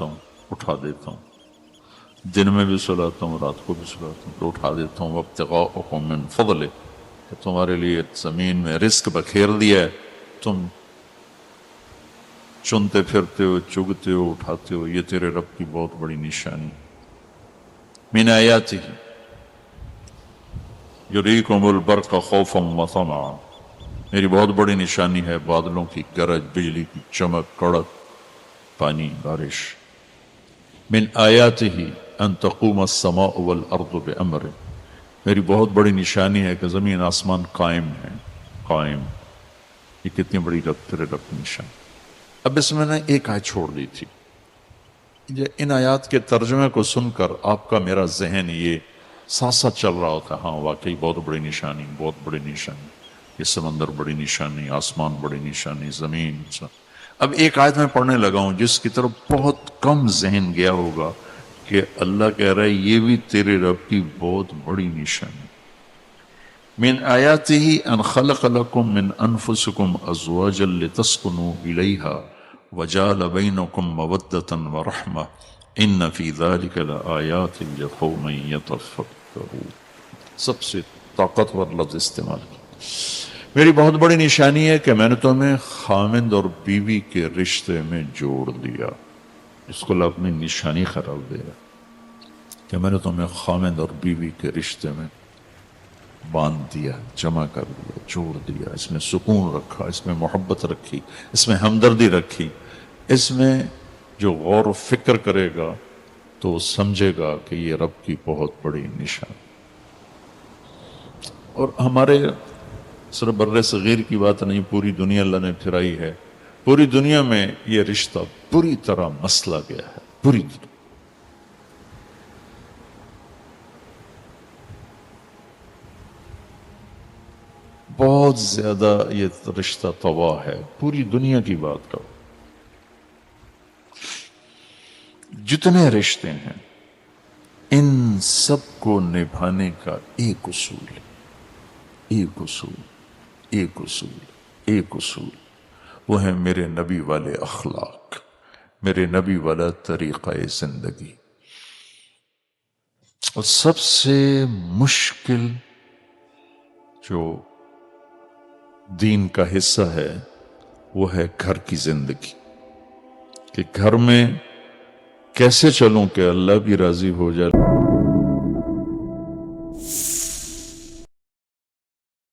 ہوں اٹھا دیتا ہوں، دن میں بھی سلاتا ہوں رات کو بھی سلاتا ہوں، تو اٹھا دیتا ہوں وابتغاءکم من فضلہ، کہ تمہارے لیے زمین میں رزق بکھیر دیا ہے، تم چنتے پھرتے ہو، چگتے ہو، اٹھاتے ہو، یہ تیرے رب کی بہت بڑی نشانی۔ من آیاتہ یریکم البرق خوفا وطمعا، میری بہت بڑی نشانی ہے بادلوں کی گرج، بجلی کی چمک، کڑک، پانی، بارش۔ من آیاتہ ان تقوم السماء والارض بامرہ، میری بہت بڑی نشانی ہے کہ زمین آسمان قائم ہے، قائم۔ یہ کتنی بڑی تیرے رب کی نشانی۔ اب اس میں نے ایک آیت چھوڑ دی تھی، ان آیات کے ترجمے کو سن کر آپ کا میرا ذہن یہ ساتھ ساتھ چل رہا ہوتا ہے، ہاں واقعی بہت بڑی نشانی، بہت بڑی نشانی، یہ سمندر بڑی نشانی، آسمان بڑی نشانی، زمین۔ اب ایک آیت میں پڑھنے لگا ہوں جس کی طرف بہت کم ذہن گیا ہوگا کہ اللہ کہہ رہا ہے یہ بھی تیرے رب کی بہت بڑی نشانی۔ من آیاتہ ان خلق لکم من انفسکم ازواجا لتسکنوا الیہا وجعل بینکم مودۃ ورحمہ ان فی ذلک لآیات لقوم یتفکرون۔ سب سے طاقتور لفظ استعمال کیا، میری بہت بڑی نشانی ہے کہ میں نے تمہیں خامند اور بیوی کے رشتے میں جوڑ دیا۔ اس کو اللہ اپنی نشانی قرار دے رہا کہ میں نے تمہیں خامند اور بیوی کے رشتے میں باندھ دیا، جمع کر دیا، جوڑ دیا، اس میں سکون رکھا، اس میں محبت رکھی، اس میں ہمدردی رکھی، اس میں جو غور و فکر کرے گا تو وہ سمجھے گا کہ یہ رب کی بہت بڑی نشانی۔ اور ہمارے صرف بر صغیر کی بات نہیں، پوری دنیا اللہ نے پھرائی ہے، پوری دنیا میں یہ رشتہ پوری طرح مسلا گیا ہے، پوری طرح۔ بہت زیادہ یہ رشتہ تباہ ہے، پوری دنیا کی بات کرو، جتنے رشتے ہیں ان سب کو نبھانے کا ایک اصول ہے، ایک اصول، ایک اصول، ایک اصول، وہ ہے میرے نبی والے اخلاق، میرے نبی والا طریقہ زندگی۔ اور سب سے مشکل جو دین کا حصہ ہے وہ ہے گھر کی زندگی، کہ گھر میں کیسے چلوں کہ اللہ بھی راضی ہو جائے۔